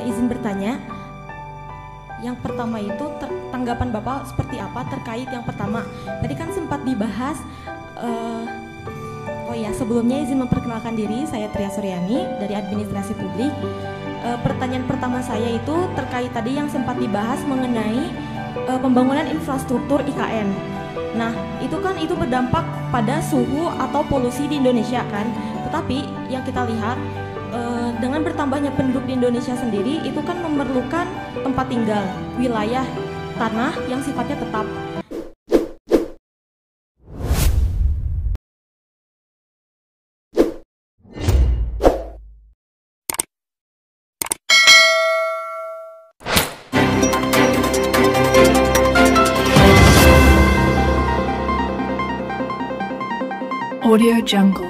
Izin bertanya, yang pertama itu tanggapan Bapak seperti apa terkait yang pertama? Tadi kan sempat dibahas, oh ya sebelumnya izin memperkenalkan diri, saya Tria Suryani dari Administrasi Publik. Pertanyaan pertama saya itu terkait tadi yang sempat dibahas mengenai pembangunan infrastruktur IKN. Nah, itu kan itu berdampak pada suhu atau polusi di Indonesia kan. Tetapi yang kita lihat dengan bertambahnya penduduk di Indonesia sendiri itu kan memerlukan tempat tinggal, wilayah, tanah yang sifatnya tetap. Audio Jungle.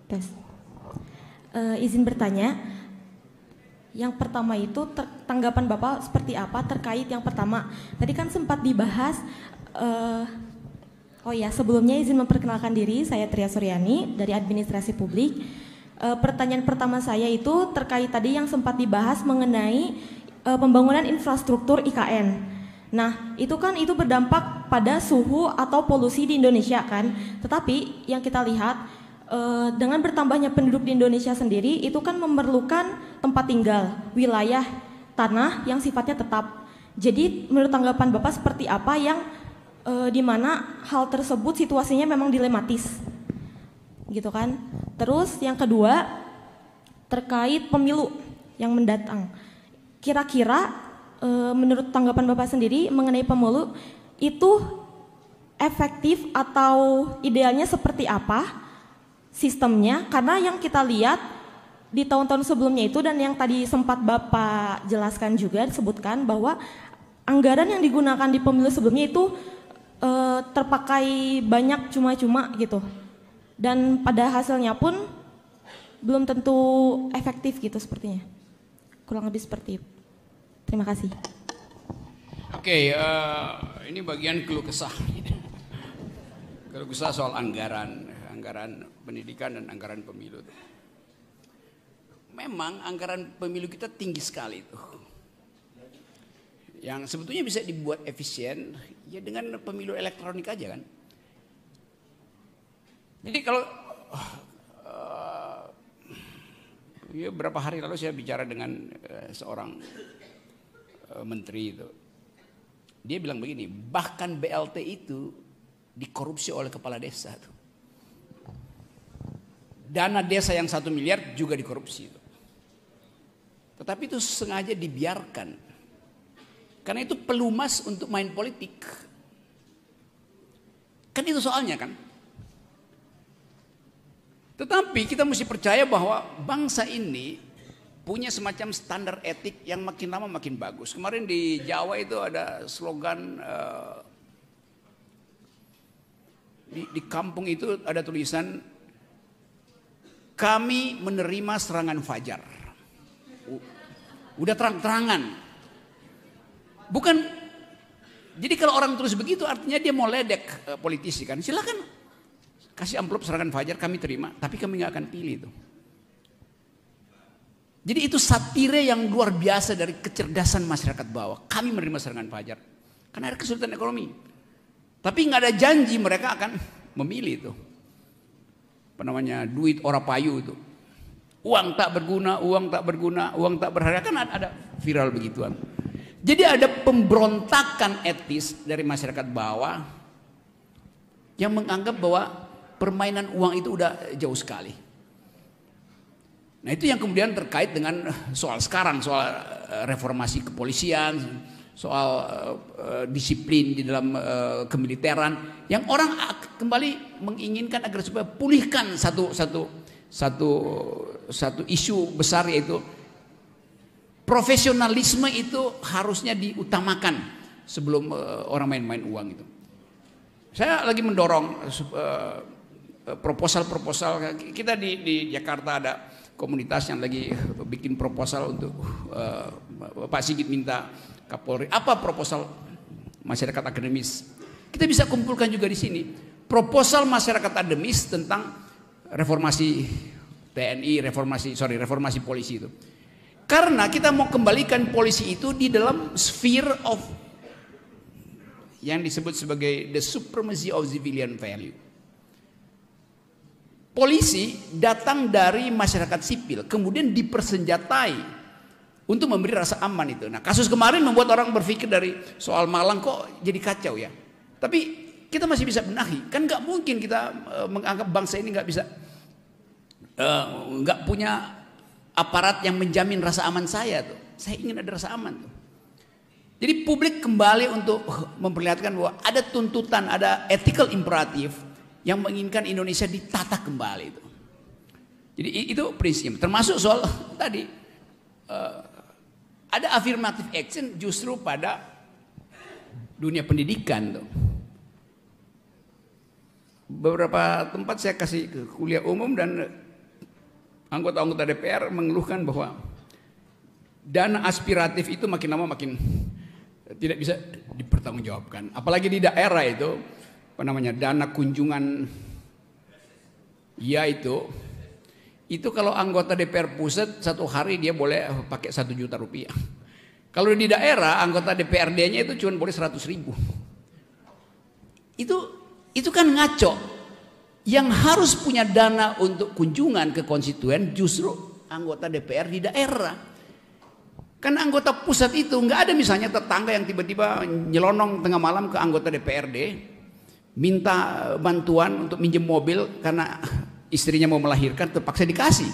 Tes. Izin bertanya, yang pertama itu tanggapan Bapak seperti apa terkait yang pertama? Tadi kan sempat dibahas, oh ya sebelumnya izin memperkenalkan diri, saya Tria Suryani dari Administrasi Publik. Pertanyaan pertama saya itu terkait tadi yang sempat dibahas mengenai pembangunan infrastruktur IKN. Nah, itu kan itu berdampak pada suhu atau polusi di Indonesia kan. Tetapi yang kita lihat dengan bertambahnya penduduk di Indonesia sendiri itu kan memerlukan tempat tinggal, wilayah, tanah yang sifatnya tetap. Jadi menurut tanggapan Bapak seperti apa yang di mana hal tersebut situasinya memang dilematis, gitu kan? Terus yang kedua terkait pemilu yang mendatang. Kira-kira menurut tanggapan Bapak sendiri mengenai pemilu itu efektif atau idealnya seperti apa sistemnya? Karena yang kita lihat di tahun-tahun sebelumnya itu dan yang tadi sempat Bapak jelaskan juga disebutkan bahwa anggaran yang digunakan di pemilu sebelumnya itu terpakai banyak cuma-cuma gitu. Dan pada hasilnya pun belum tentu efektif gitu sepertinya. Kurang lebih seperti itu. Terima kasih. Oke, ini bagian keluh kesah. Keluh kesah soal anggaran pendidikan dan anggaran pemilu. Memang anggaran pemilu kita tinggi sekali itu. Yang sebetulnya bisa dibuat efisien ya dengan pemilu elektronik aja kan. Jadi kalau ya berapa hari lalu saya bicara dengan seorang menteri itu. Dia bilang begini, bahkan BLT itu dikorupsi oleh kepala desa tuh. Dana desa yang 1 miliar juga dikorupsi itu. Tetapi itu sengaja dibiarkan. Karena itu pelumas untuk main politik. Kan itu soalnya kan. Tetapi kita mesti percaya bahwa bangsa ini punya semacam standar etik yang makin lama makin bagus. Kemarin di Jawa itu ada slogan di kampung itu ada tulisan, kami menerima serangan fajar. Udah terang-terangan. Bukan, jadi kalau orang tulis begitu artinya dia mau ledek politisi kan. Silakan kasih amplop serangan fajar, kami terima, tapi kami nggak akan pilih itu. Jadi itu satire yang luar biasa dari kecerdasan masyarakat bawah. Kami menerima serangan fajar karena ada kesulitan ekonomi. Tapi nggak ada janji mereka akan memilih itu. Apa namanya, duit ora payu itu. Uang tak berguna, uang tak berguna, uang tak berharga, kan ada viral begituan. Jadi ada pemberontakan etis dari masyarakat bawah yang menganggap bahwa permainan uang itu udah jauh sekali. Nah itu yang kemudian terkait dengan soal sekarang, soal reformasi kepolisian, soal disiplin di dalam kemiliteran, yang orang kembali menginginkan agar supaya pulihkan satu isu besar, yaitu profesionalisme itu harusnya diutamakan sebelum orang main-main uang itu. Saya lagi mendorong proposal-proposal. Kita di Jakarta ada komunitas yang lagi bikin proposal untuk Pak Sigit minta Kapolri. Apa proposal masyarakat akademis? Kita bisa kumpulkan juga di sini. proposal masyarakat akademis tentang reformasi TNI, reformasi polisi itu. Karena kita mau kembalikan polisi itu di dalam sphere of yang disebut sebagai the supremacy of civilian value. Polisi datang dari masyarakat sipil, kemudian dipersenjatai untuk memberi rasa aman itu. Nah, kasus kemarin membuat orang berpikir dari soal Malang kok jadi kacau ya. Tapi kita masih bisa benahi. Kan nggak mungkin kita menganggap bangsa ini nggak bisa, nggak punya aparat yang menjamin rasa aman saya tuh. Saya ingin ada rasa aman tuh. Jadi publik kembali untuk memperlihatkan bahwa ada tuntutan, ada ethical imperative yang menginginkan Indonesia ditata kembali itu. Jadi itu prinsip. Termasuk soal tadi ada affirmative action justru pada dunia pendidikan tuh. Beberapa tempat saya kasih ke kuliah umum dan anggota-anggota DPR mengeluhkan bahwa dana aspiratif itu makin lama makin tidak bisa dipertanggungjawabkan. Apalagi di daerah itu, apa namanya, dana kunjungan ya itu kalau anggota DPR pusat satu hari dia boleh pakai 1 juta rupiah. Kalau di daerah anggota DPRD-nya itu cuma boleh 100.000. Itu kan ngaco. Yang harus punya dana untuk kunjungan ke konstituen justru anggota DPR di daerah. Kan anggota pusat itu nggak ada misalnya tetangga yang tiba-tiba nyelonong tengah malam ke anggota DPRD minta bantuan untuk minjem mobil karena istrinya mau melahirkan, terpaksa dikasih.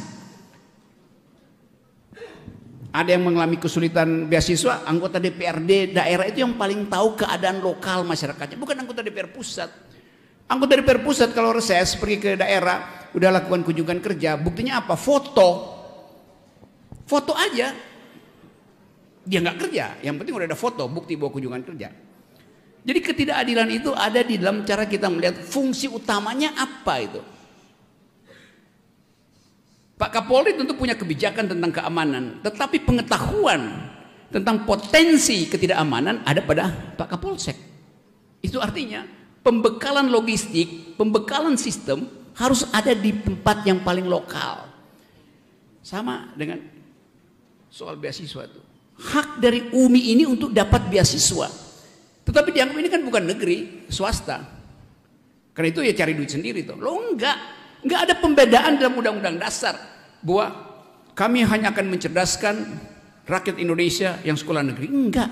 Ada yang mengalami kesulitan beasiswa, anggota DPRD daerah itu yang paling tahu keadaan lokal masyarakatnya, bukan anggota DPR pusat. Anggota DPR pusat kalau reses pergi ke daerah, udah lakukan kunjungan kerja, buktinya apa? Foto aja. Dia nggak kerja, yang penting udah ada foto, bukti bahwa kunjungan kerja. Jadi ketidakadilan itu ada di dalam cara kita melihat fungsi utamanya apa itu. Pak Kapolri tentu punya kebijakan tentang keamanan, tetapi pengetahuan tentang potensi ketidakamanan ada pada Pak Kapolsek. Itu artinya pembekalan logistik, pembekalan sistem harus ada di tempat yang paling lokal. Sama dengan soal beasiswa itu. Hak dari UMI ini untuk dapat beasiswa. Tetapi dianggap ini kan bukan negeri, swasta. Karena itu ya cari duit sendiri tuh. Lo enggak ada pembedaan dalam undang-undang dasar bahwa kami hanya akan mencerdaskan rakyat Indonesia yang sekolah negeri. Enggak.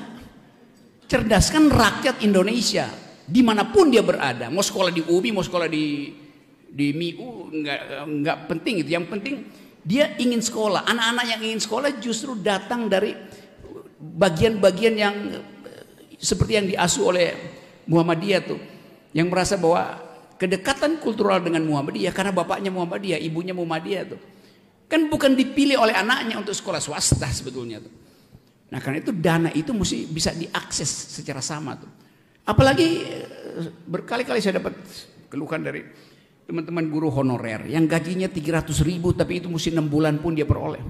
Cerdaskan rakyat Indonesia dimanapun dia berada. Mau sekolah di UMI, mau sekolah di MIU, enggak penting itu. Yang penting dia ingin sekolah. Anak-anak yang ingin sekolah justru datang dari bagian-bagian yang seperti yang diasuh oleh Muhammadiyah tuh, yang merasa bahwa kedekatan kultural dengan Muhammadiyah karena bapaknya Muhammadiyah, ibunya Muhammadiyah tuh, kan bukan dipilih oleh anaknya untuk sekolah swasta sebetulnya tuh. Nah karena itu dana itu mesti bisa diakses secara sama tuh. Apalagi berkali-kali saya dapat keluhan dari teman-teman guru honorer yang gajinya 300.000 tapi itu mesti 6 bulan pun dia peroleh.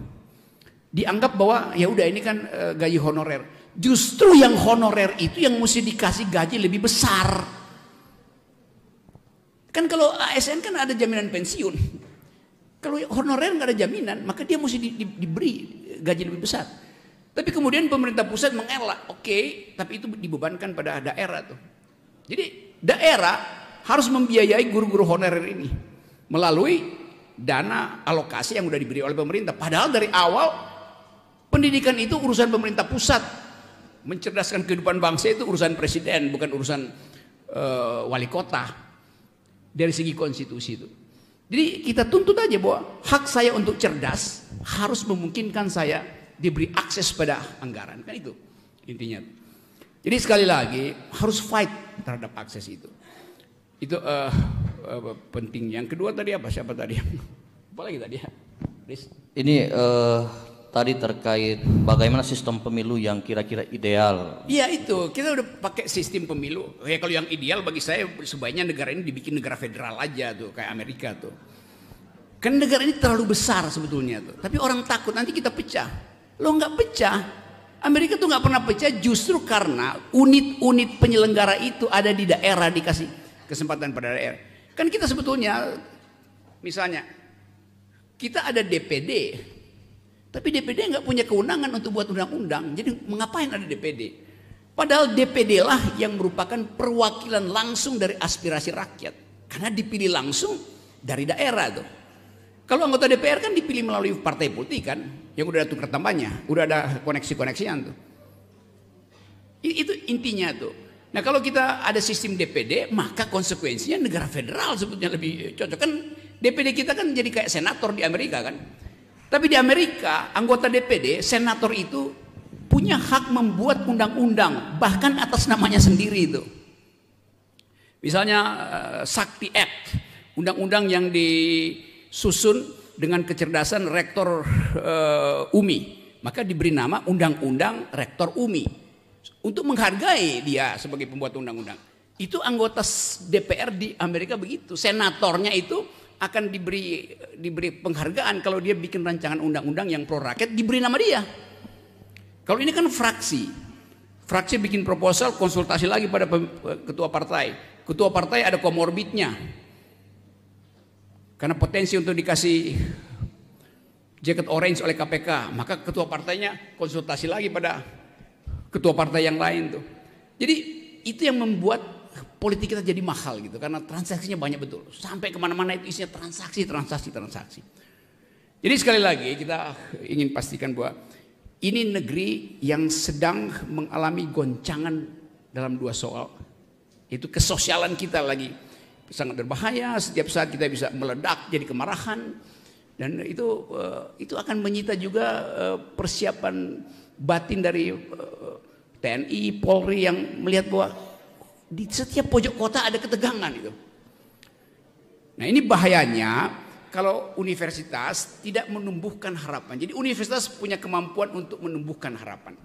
Dianggap bahwa ya udah ini kan gaji honorer. Justru yang honorer itu yang mesti dikasih gaji lebih besar. Kan kalau ASN kan ada jaminan pensiun. Kalau honorer nggak ada jaminan, maka dia mesti diberi gaji lebih besar. Tapi kemudian pemerintah pusat mengelak, oke, tapi itu dibebankan pada daerah tuh. Jadi daerah harus membiayai guru-guru honorer ini melalui dana alokasi yang sudah diberi oleh pemerintah. Padahal dari awal pendidikan itu urusan pemerintah pusat. Mencerdaskan kehidupan bangsa itu urusan presiden, bukan urusan wali kota. Dari segi konstitusi itu. Jadi kita tuntut aja bahwa hak saya untuk cerdas harus memungkinkan saya diberi akses pada anggaran. Kan itu intinya. Jadi sekali lagi harus fight terhadap akses itu. Itu penting. Yang kedua tadi apa? Siapa tadi? Apa lagi tadi? Ini tadi terkait bagaimana sistem pemilu yang kira-kira ideal. Iya itu, kita udah pakai sistem pemilu. Ya kalau yang ideal bagi saya sebaiknya negara ini dibikin negara federal aja tuh, kayak Amerika tuh. Kan negara ini terlalu besar sebetulnya tuh. Tapi orang takut nanti kita pecah. Lo nggak pecah. Amerika tuh nggak pernah pecah justru karena unit-unit penyelenggara itu ada di daerah, dikasih kesempatan pada daerah. Kan kita sebetulnya, misalnya, kita ada DPD, tapi DPD nggak punya kewenangan untuk buat undang-undang. Jadi mengapain ada DPD? Padahal DPD lah yang merupakan perwakilan langsung dari aspirasi rakyat. Karena dipilih langsung dari daerah tuh. Kalau anggota DPR kan dipilih melalui partai politik kan, yang udah ada tukar tambahnya, udah ada koneksi-koneksian tuh. Itu intinya tuh. Nah kalau kita ada sistem DPD, maka konsekuensinya negara federal sebetulnya lebih cocok. Kan DPD kita kan jadi kayak senator di Amerika kan. Tapi di Amerika anggota DPD, senator itu punya hak membuat undang-undang, bahkan atas namanya sendiri itu. Misalnya Sakti Act, undang-undang yang disusun dengan kecerdasan rektor UMI, maka diberi nama Undang-Undang Rektor UMI untuk menghargai dia sebagai pembuat undang-undang. Itu anggota DPR di Amerika begitu, senatornya itu akan diberi penghargaan kalau dia bikin rancangan undang-undang yang pro rakyat, diberi nama dia. Kalau ini kan fraksi bikin proposal, konsultasi lagi pada ketua partai. Ketua partai ada komorbidnya. Karena potensi untuk dikasih jaket orange oleh KPK, maka ketua partainya konsultasi lagi pada ketua partai yang lain tuh. Jadi itu yang membuat politik kita jadi mahal gitu, karena transaksinya banyak betul. Sampai kemana-mana itu isinya transaksi. Jadi sekali lagi kita ingin pastikan bahwa ini negeri yang sedang mengalami goncangan dalam dua soal. Itu kesosialan kita lagi sangat berbahaya. Setiap saat kita bisa meledak jadi kemarahan. Dan itu akan menyita juga persiapan batin dari TNI, Polri yang melihat bahwa di setiap pojok kota ada ketegangan itu. Nah ini bahayanya kalau universitas tidak menumbuhkan harapan. Jadi universitas punya kemampuan untuk menumbuhkan harapan.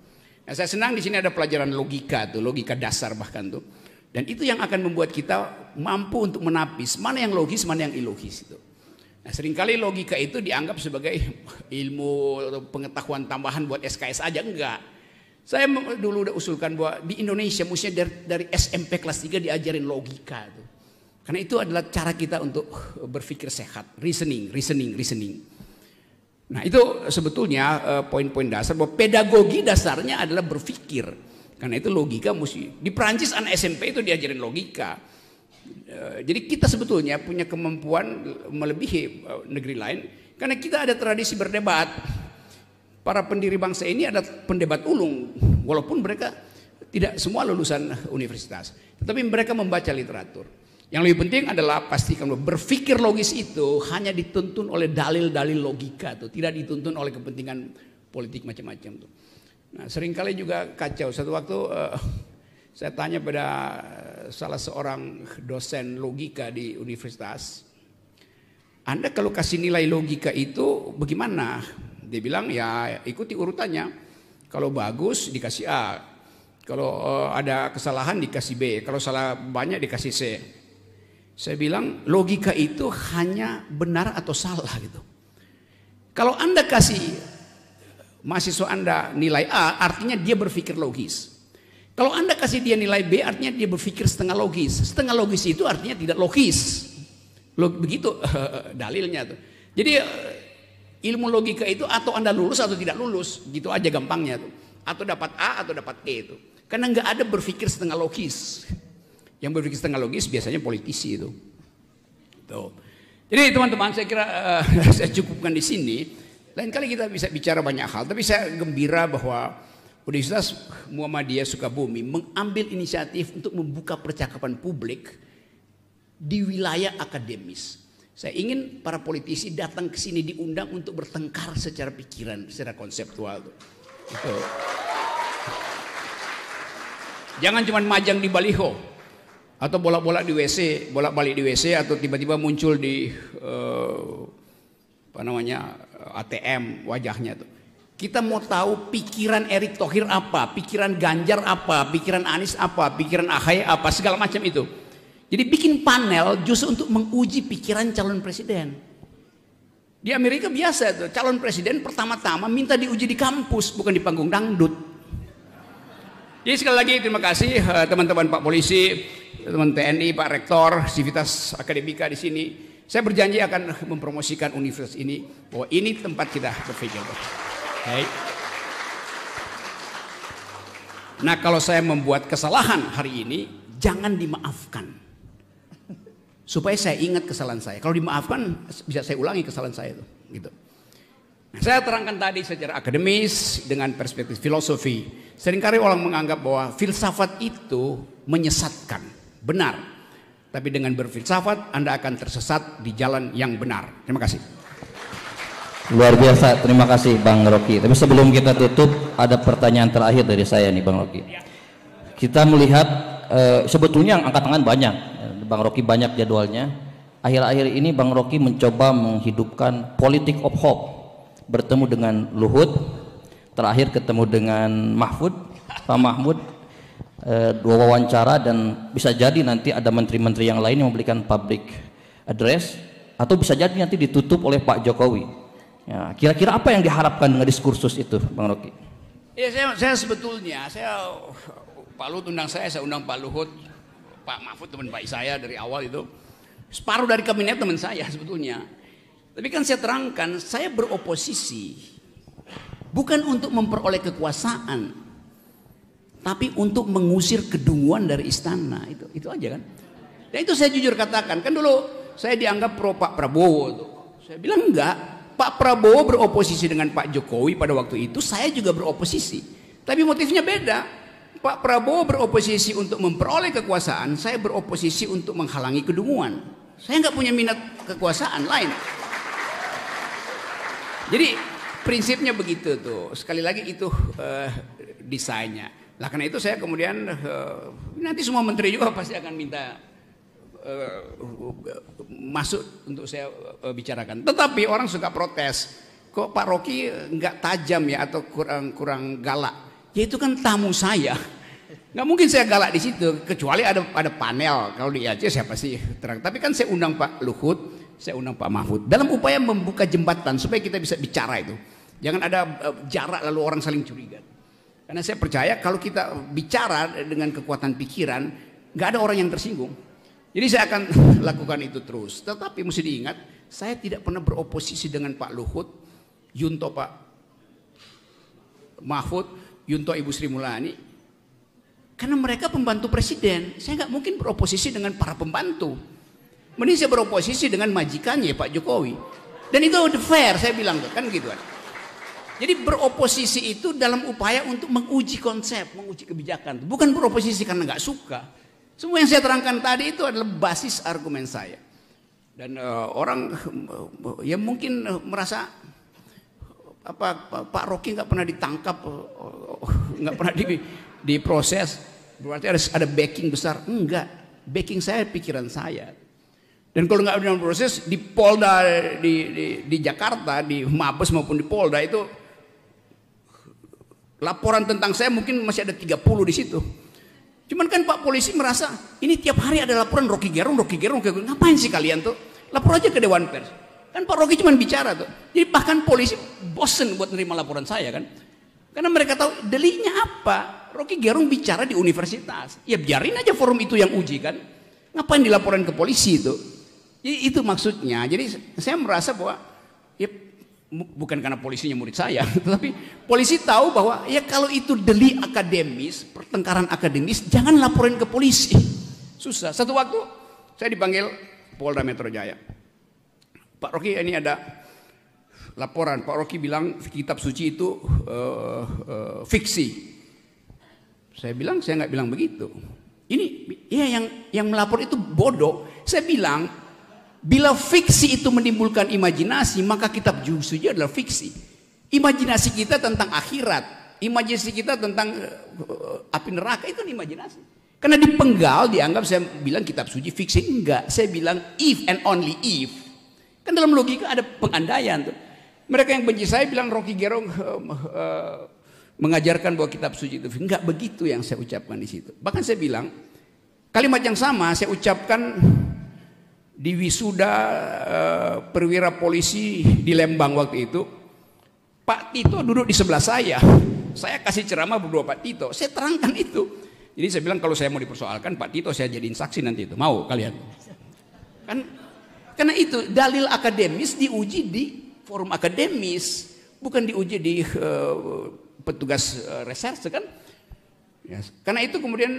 Nah saya senang di sini ada pelajaran logika tuh, logika dasar bahkan tuh. Dan itu yang akan membuat kita mampu untuk menapis mana yang logis, mana yang ilogis itu. Nah seringkali logika itu dianggap sebagai ilmu atau pengetahuan tambahan buat SKS aja, enggak. Saya dulu udah usulkan bahwa di Indonesia mestinya dari SMP kelas 3 diajarin logika tuh. Karena itu adalah cara kita untuk berpikir sehat, reasoning. Nah itu sebetulnya poin-poin dasar bahwa pedagogi dasarnya adalah berpikir. Karena itu logika mesti. Di Perancis anak SMP itu diajarin logika. Jadi kita sebetulnya punya kemampuan melebihi negeri lain. Karena kita ada tradisi berdebat. Para pendiri bangsa ini ada pendebat ulung. Walaupun mereka tidak semua lulusan universitas. Tetapi mereka membaca literatur. Yang lebih penting adalah pastikan berpikir logis itu hanya dituntun oleh dalil-dalil logika. Tidak dituntun oleh kepentingan politik macam-macam tuh. Nah seringkali juga kacau. Satu waktu saya tanya pada salah seorang dosen logika di universitas, Anda kalau kasih nilai logika itu bagaimana? Dia bilang ya ikuti urutannya. Kalau bagus dikasih A, kalau ada kesalahan dikasih B, kalau salah banyak dikasih C. Saya bilang logika itu hanya benar atau salah gitu. Kalau Anda kasih mahasiswa Anda nilai A, artinya dia berpikir logis. Kalau Anda kasih dia nilai B, artinya dia berpikir setengah logis. Setengah logis itu artinya tidak logis. Begitu dalilnya tuh. Jadi ilmu logika itu atau Anda lulus atau tidak lulus, gitu aja gampangnya tuh. Atau dapat A atau dapat E itu. Karena nggak ada berpikir setengah logis. Yang berpikir setengah logis biasanya politisi itu. Tuh. Jadi teman-teman saya kira saya cukupkan di sini. Lain kali kita bisa bicara banyak hal, tapi saya gembira bahwa Universitas Muhammadiyah Sukabumi mengambil inisiatif untuk membuka percakapan publik di wilayah akademis. Saya ingin para politisi datang ke sini diundang untuk bertengkar secara pikiran, secara konseptual. Itu. Jangan cuma majang di baliho atau bolak-balik di WC, atau tiba-tiba muncul di ATM wajahnya tuh. Kita mau tahu pikiran Erick Thohir apa, pikiran Ganjar apa, pikiran Anies apa, pikiran Ahy apa, segala macam itu. Jadi bikin panel justru untuk menguji pikiran calon presiden. Di Amerika biasa tuh, calon presiden pertama-tama minta diuji di kampus, bukan di panggung dangdut. Jadi sekali lagi terima kasih teman-teman Pak Polisi, teman TNI, Pak Rektor, Civitas Akademika di sini. Saya berjanji akan mempromosikan universitas ini bahwa ini tempat kita berpikir. Baik. Nah, kalau saya membuat kesalahan hari ini, jangan dimaafkan. Supaya saya ingat kesalahan saya. Kalau dimaafkan, bisa saya ulangi kesalahan saya itu. Gitu. Nah, saya terangkan tadi secara akademis dengan perspektif filosofi. Seringkali orang menganggap bahwa filsafat itu menyesatkan. Benar. Tapi dengan berfilsafat Anda akan tersesat di jalan yang benar. Terima kasih. Luar biasa, terima kasih Bang Rocky. Tapi sebelum kita tutup, ada pertanyaan terakhir dari saya nih Bang Rocky. Kita melihat sebetulnya angkat tangan banyak. Bang Rocky banyak jadwalnya. Akhir-akhir ini Bang Rocky mencoba menghidupkan politik of hope. Bertemu dengan Luhut, terakhir ketemu dengan Mahfud, Pak Mahfud. Dua wawancara dan bisa jadi nanti ada menteri-menteri yang lain yang memberikan public address atau bisa jadi nanti ditutup oleh Pak Jokowi. Ya, kira-kira apa yang diharapkan dengan diskursus itu, Bang Rocky? Ya, saya sebetulnya Pak Luhut undang saya undang Pak Luhut, Pak Mahfud teman baik saya dari awal itu. Separuh dari kabinet teman saya sebetulnya. Tapi kan saya terangkan, saya beroposisi bukan untuk memperoleh kekuasaan, tapi untuk mengusir kedunguan dari istana. Itu aja kan. Dan itu saya jujur katakan, kan dulu saya dianggap pro Pak Prabowo tuh. Saya bilang enggak, Pak Prabowo beroposisi dengan Pak Jokowi pada waktu itu, saya juga beroposisi. Tapi motifnya beda. Pak Prabowo beroposisi untuk memperoleh kekuasaan, saya beroposisi untuk menghalangi kedunguan. Saya nggak punya minat kekuasaan lain. Jadi prinsipnya begitu tuh. Sekali lagi itu desainnya. Nah, karena itu saya kemudian nanti semua menteri juga pasti akan minta masuk untuk saya bicarakan. Tetapi orang suka protes, kok Pak Rocky nggak tajam ya atau kurang galak? Ya itu kan tamu saya, nggak mungkin saya galak di situ. Kecuali ada panel, kalau di Aceh saya pasti terang. Tapi kan saya undang Pak Luhut, saya undang Pak Mahfud dalam upaya membuka jembatan supaya kita bisa bicara itu. Jangan ada jarak lalu orang saling curiga. Karena saya percaya kalau kita bicara dengan kekuatan pikiran, nggak ada orang yang tersinggung. Jadi saya akan lakukan itu terus. Tetapi mesti diingat, saya tidak pernah beroposisi dengan Pak Luhut, Yunto Pak Mahfud, Yunto Ibu Sri Mulyani. Karena mereka pembantu presiden. Saya nggak mungkin beroposisi dengan para pembantu. Mending saya beroposisi dengan majikannya Pak Jokowi. Dan itu fair, saya bilang kan gitu kan. Jadi beroposisi itu dalam upaya untuk menguji konsep, menguji kebijakan. Bukan beroposisi karena nggak suka. Semua yang saya terangkan tadi itu adalah basis argumen saya. Dan orang yang mungkin merasa Pak Rocky nggak pernah ditangkap, nggak pernah diproses, berarti ada backing besar. Enggak, backing saya pikiran saya. Dan kalau nggak ada proses di Polda di Jakarta, di Mabes maupun di Polda itu laporan tentang saya mungkin masih ada 30 di situ. Cuman kan Pak Polisi merasa ini tiap hari ada laporan Rocky Gerung. Ngapain sih kalian tuh? Lapor aja ke Dewan Pers. Kan Pak Rocky cuma bicara tuh. Jadi bahkan polisi bosen buat nerima laporan saya kan. Karena mereka tahu deliknya apa. Rocky Gerung bicara di universitas. Ya biarin aja forum itu yang uji kan. Ngapain dilaporan ke polisi itu? Jadi itu maksudnya. Jadi saya merasa bahwa ya bukan karena polisinya murid saya, tetapi polisi tahu bahwa ya kalau itu delik akademis, pertengkaran akademis, jangan laporin ke polisi. Susah. Satu waktu saya dipanggil Polda Metro Jaya. Pak Rocky, ini ada laporan. Pak Rocky bilang kitab suci itu fiksi. Saya bilang saya nggak bilang begitu. Ini ya yang melapor itu bodoh. Saya bilang bila fiksi itu menimbulkan imajinasi, maka kitab suci adalah fiksi. Imajinasi kita tentang akhirat, imajinasi kita tentang api neraka itu imajinasi. Karena dipenggal dianggap saya bilang kitab suci fiksi. Enggak, saya bilang if and only if. Kan dalam logika ada pengandaian tuh. Mereka yang benci saya bilang Rocky Gerung mengajarkan bahwa kitab suci itu enggak begitu yang saya ucapkan di situ. Bahkan saya bilang kalimat yang sama saya ucapkan di wisuda perwira polisi di Lembang waktu itu. Pak Tito duduk di sebelah saya. Saya kasih ceramah berdua Pak Tito. Saya terangkan itu. Jadi saya bilang kalau saya mau dipersoalkan Pak Tito saya jadiin saksi nanti itu. Mau kalian? Kan karena itu dalil akademis diuji di forum akademis, bukan diuji di petugas reserse kan? Ya, karena itu kemudian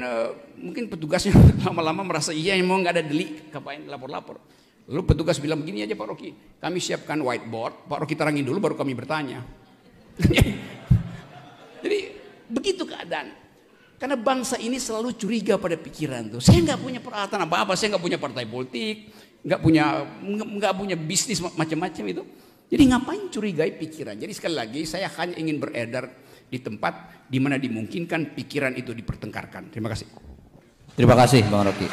mungkin petugasnya lama-lama merasa iya mau nggak ada delik, ngapain lapor-lapor. Lalu petugas bilang begini aja Pak Rocky, kami siapkan whiteboard, Pak Rocky terangin dulu baru kami bertanya. Jadi begitu keadaan. Karena bangsa ini selalu curiga pada pikiran tuh. Saya nggak punya peralatan apa-apa, saya nggak punya partai politik, nggak punya bisnis macam-macam itu. Jadi ngapain curigai pikiran? Jadi sekali lagi saya hanya ingin beredar di tempat di mana dimungkinkan pikiran itu dipertengkarkan. Terima kasih. Terima kasih Bang Rocky.